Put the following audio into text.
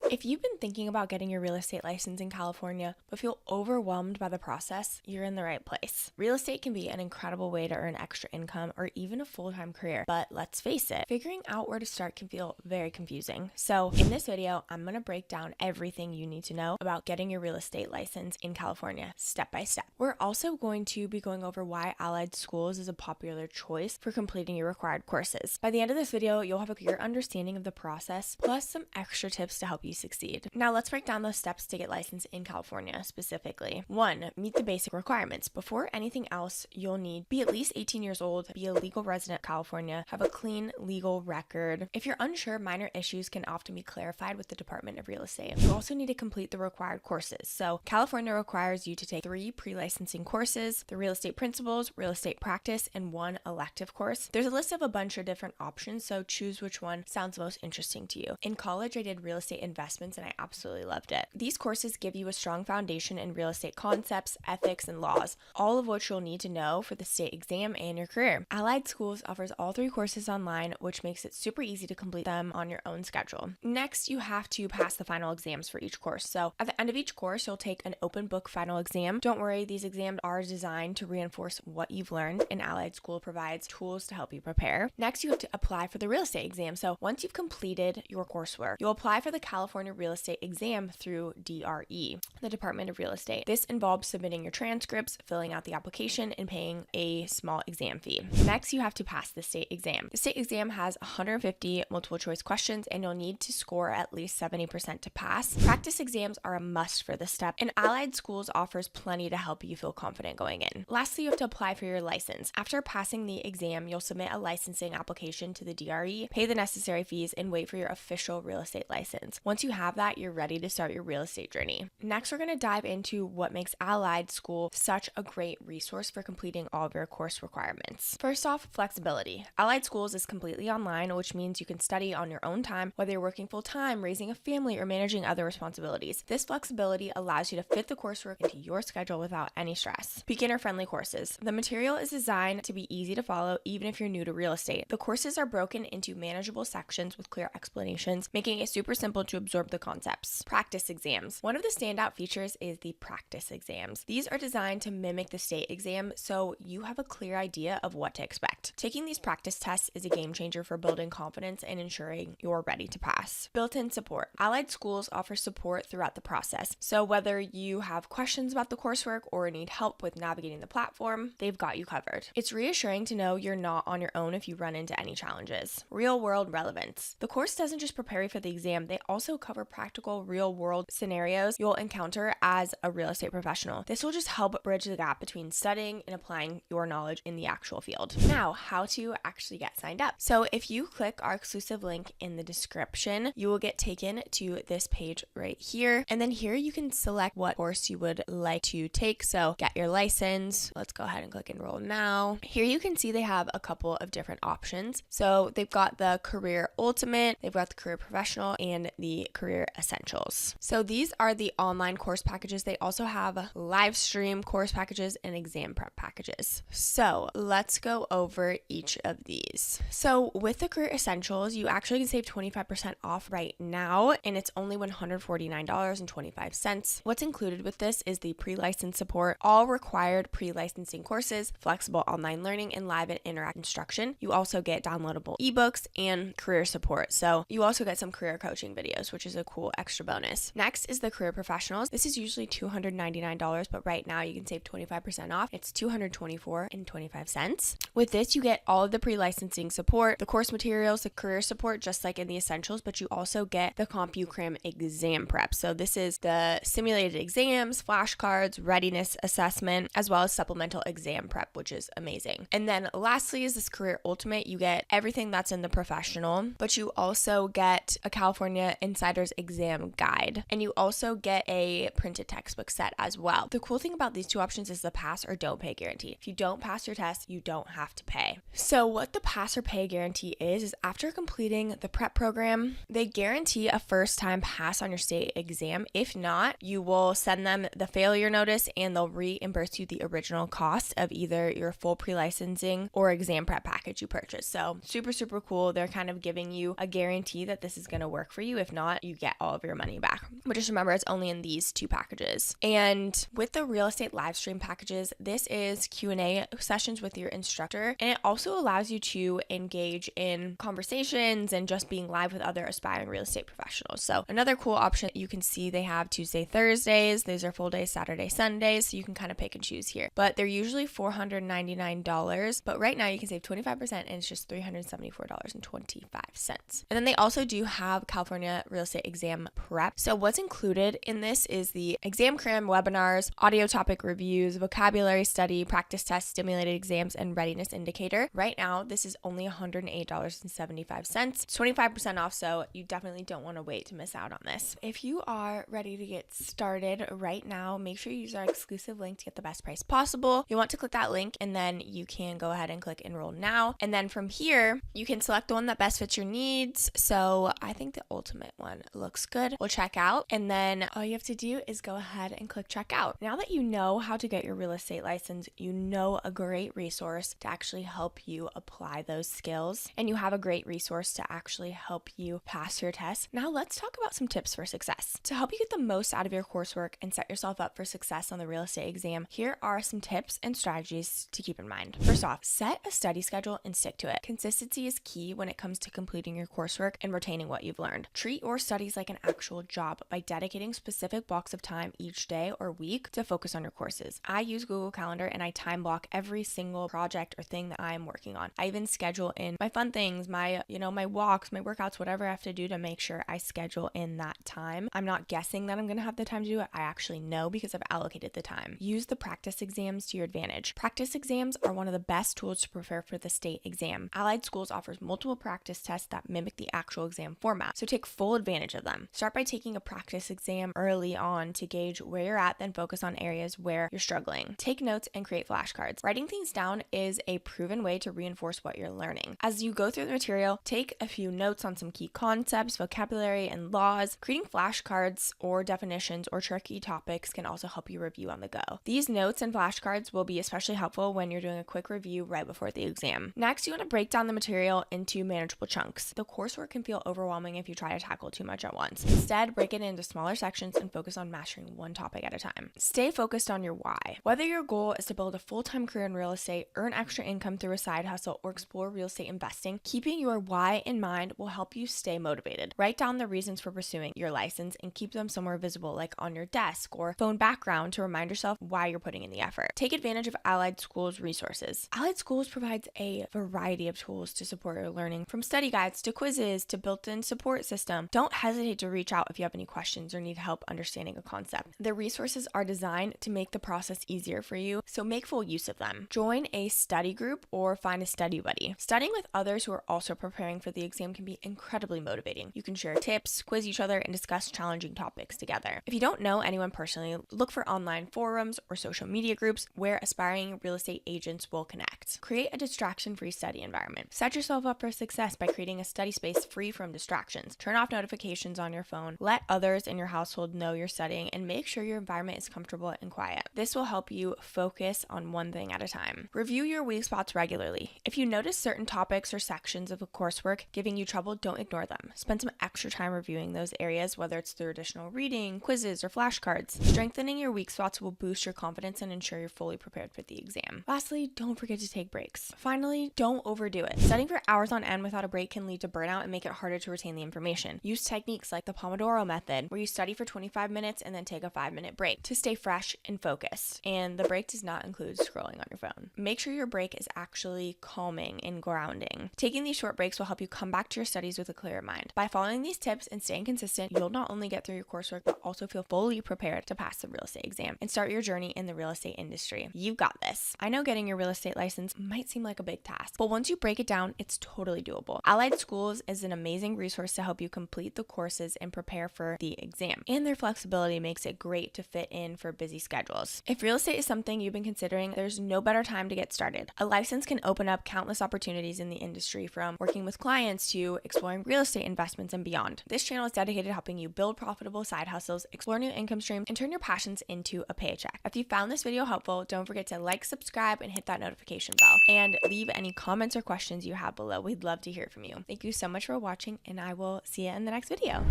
If you've been thinking about getting your real estate license in California, but feel overwhelmed by the process, you're in the right place. Real estate can be an incredible way to earn extra income or even a full-time career, but let's face it, figuring out where to start can feel very confusing. So in this video, I'm going to break down everything you need to know about getting your real estate license in California, step by step. We're also going to be going over why allied schools is a popular choice for completing your required courses. By the end of this video, you'll have a clear understanding of the process, plus some extra tips to help you succeed. Now let's break down those steps to get licensed in California specifically. 1, meet the basic requirements. Before anything else, you'll need be at least 18 years old, be a legal resident of California, have a clean legal record. If you're unsure, minor issues can often be clarified with the Department of Real Estate. You also need to complete the required courses. So California requires you to take 3 pre-licensing courses, the real estate principles, real estate practice, and 1 elective course. There's a list of a bunch of different options, so choose which one sounds most interesting to you. In college, I did real estate investments and I absolutely loved it. These courses give you a strong foundation in real estate concepts, ethics, and laws, all of which you'll need to know for the state exam and your career. Allied Schools offers all 3 courses online, which makes it super easy to complete them on your own schedule. Next, you have to pass the final exams for each course. So at the end of each course, you'll take an open book final exam. Don't worry, these exams are designed to reinforce what you've learned, and Allied School provides tools to help you prepare. Next, you have to apply for the real estate exam. So once you've completed your coursework, you'll apply for the California real estate exam through DRE, the Department of Real Estate. This involves submitting your transcripts, filling out the application, and paying a small exam fee. Next, you have to pass the state exam. The state exam has 150 multiple choice questions, and you'll need to score at least 70% to pass. Practice exams are a must for this step, and Allied Schools offers plenty to help you feel confident going in. Lastly, you have to apply for your license. After passing the exam, you'll submit a licensing application to the DRE, pay the necessary fees, and wait for your official real estate license. Once you have that, you're ready to start your real estate journey. Next, we're going to dive into what makes Allied School such a great resource for completing all of your course requirements. First off, flexibility. Allied Schools is completely online, which means you can study on your own time, whether you're working full-time, raising a family, or managing other responsibilities. This flexibility allows you to fit the coursework into your schedule without any stress. Beginner-friendly courses. The material is designed to be easy to follow even if you're new to real estate. The courses are broken into manageable sections with clear explanations, making it super simple to absorb the concepts. Practice exams. One of the standout features is the practice exams. These are designed to mimic the state exam, so you have a clear idea of what to expect. Taking these practice tests is a game changer for building confidence and ensuring you're ready to pass. Built-in support. Allied Schools offer support throughout the process, so whether you have questions about the coursework or need help with navigating the platform, they've got you covered. It's reassuring to know you're not on your own if you run into any challenges. Real-world relevance. The course doesn't just prepare you for the exam, they also cover practical real-world scenarios you'll encounter as a real estate professional. This will just help bridge the gap between studying and applying your knowledge in the actual field. Now, how to actually get signed up. So if you click our exclusive link in the description, you will get taken to this page right here. And then here you can select what course you would like to take. So get your license. Let's go ahead and click enroll now. Here you can see they have a couple of different options. So they've got the Career Ultimate, they've got the Career Professional, and the Career Essentials. So these are the online course packages. They also have live stream course packages and exam prep packages. So let's go over each of these. So with the Career Essentials, you actually can save 25% off right now, and it's only $149.25. What's included with this is the pre-license support, all required pre-licensing courses, flexible online learning, and live and interactive instruction. You also get downloadable ebooks and career support. So you also get some career coaching videos, which is a cool extra bonus. Next is the Career Professionals. This is usually $299, but right now you can save 25% off. It's $224.25. With this, you get all of the pre-licensing support, the course materials, the career support, just like in the Essentials, but you also get the CompuCram exam prep. So this is the simulated exams, flashcards, readiness assessment, as well as supplemental exam prep, which is amazing. And then lastly is this Career Ultimate. You get everything that's in the professional, but you also get a California Insider's Exam Guide, and you also get a printed textbook set as well. The cool thing about these two options is the pass or don't pay guarantee. If you don't pass your test, you don't have to pay. So what the pass or pay guarantee is after completing the prep program, they guarantee a first-time pass on your state exam. If not, you will send them the failure notice and they'll reimburse you the original cost of either your full pre-licensing or exam prep package you purchased. So super, super cool. They're kind of giving you a guarantee that this is going to work for you. If not, that you get all of your money back. But just remember, it's only in these 2 packages. And with the real estate live stream packages, this is Q&A sessions with your instructor, and it also allows you to engage in conversations and just being live with other aspiring real estate professionals. So another cool option, you can see they have Tuesday, Thursdays. These are full days, Saturday, Sundays. So you can kind of pick and choose here. But they're usually $499. But right now you can save 25% and it's just $374.25. And then they also do have California real estate exam prep. So what's included in this is the exam cram webinars, audio topic reviews, vocabulary study, practice tests, stimulated exams, and readiness indicator. Right now, this is only $108.75. It's 25% off, so you definitely don't want to wait to miss out on this. If you are ready to get started right now, make sure you use our exclusive link to get the best price possible. You want to click that link, and then you can go ahead and click enroll now. And then from here, you can select the one that best fits your needs. So I think the ultimate one looks good. We'll check out, and then all you have to do is go ahead and click check out. Now that you know how to get your real estate license, you know a great resource to actually help you apply those skills, and you have a great resource to actually help you pass your test. Now let's talk about some tips for success. To help you get the most out of your coursework and set yourself up for success on the real estate exam, here are some tips and strategies to keep in mind. First off, set a study schedule and stick to it. Consistency is key when it comes to completing your coursework and retaining what you've learned. Treat your studies like an actual job by dedicating specific blocks of time each day or week to focus on your courses. I use Google Calendar and I time block every single project or thing that I am working on. I even schedule in my fun things, my walks, my workouts, whatever I have to do to make sure I schedule in that time. I'm not guessing that I'm going to have the time to do it. I actually know because I've allocated the time. Use the practice exams to your advantage. Practice exams are one of the best tools to prepare for the state exam. Allied Schools offers multiple practice tests that mimic the actual exam format, so take full advantage of them. Start by taking a practice exam early on to gauge where you're at, then focus on areas where you're struggling. Take notes and create flashcards. Writing things down is a proven way to reinforce what you're learning. As you go through the material, take a few notes on some key concepts, vocabulary, and laws. Creating flashcards or definitions or tricky topics can also help you review on the go. These notes and flashcards will be especially helpful when you're doing a quick review right before the exam. Next, you want to break down the material into manageable chunks. The coursework can feel overwhelming if you try to tackle too much at once. Instead, break it into smaller sections and focus on mastering one topic at a time. Stay focused on your why. Whether your goal is to build a full-time career in real estate, earn extra income through a side hustle, or explore real estate investing, keeping your why in mind will help you stay motivated. Write down the reasons for pursuing your license and keep them somewhere visible, like on your desk or phone background, to remind yourself why you're putting in the effort. Take advantage of Allied Schools resources. Allied Schools provides a variety of tools to support your learning, from study guides to quizzes to built-in support system. Don't hesitate to reach out if you have any questions or need help understanding a concept. The resources are designed to make the process easier for you, so make full use of them. Join a study group or find a study buddy. Studying with others who are also preparing for the exam can be incredibly motivating. You can share tips, quiz each other, and discuss challenging topics together. If you don't know anyone personally, look for online forums or social media groups where aspiring real estate agents will connect. Create a distraction-free study environment. Set yourself up for success by creating a study space free from distractions. Turn off notifications on your phone. Let others in your household know you're studying, and make sure your environment is comfortable and quiet. This will help you focus on one thing at a time. Review your weak spots regularly. If you notice certain topics or sections of a coursework giving you trouble, don't ignore them. Spend some extra time reviewing those areas, whether it's through additional reading, quizzes, or flashcards. Strengthening your weak spots will boost your confidence and ensure you're fully prepared for the exam. Lastly, don't forget to take breaks. Finally, don't overdo it. Studying for hours on end without a break can lead to burnout and make it harder to retain the information. Use techniques like the Pomodoro method, where you study for 25 minutes and then take a 5-minute break to stay fresh and focused. And the break does not include scrolling on your phone. Make sure your break is actually calming and grounding. Taking these short breaks will help you come back to your studies with a clearer mind. By following these tips and staying consistent, you'll not only get through your coursework, but also feel fully prepared to pass the real estate exam and start your journey in the real estate industry. You've got this. I know getting your real estate license might seem like a big task, but once you break it down, it's totally doable. Allied Schools is an amazing resource to help you complete the courses and prepare for the exam, and their flexibility makes it great to fit in for busy schedules. If real estate is something you've been considering, there's no better time to get started. A license can open up countless opportunities in the industry, from working with clients to exploring real estate investments and beyond. This channel is dedicated to helping you build profitable side hustles, explore new income streams, and turn your passions into a paycheck. If you found this video helpful, don't forget to like, subscribe, and hit that notification bell. And leave any comments or questions you have below. We'd love to hear from you. Thank you so much for watching, and I will see you in the next video. video.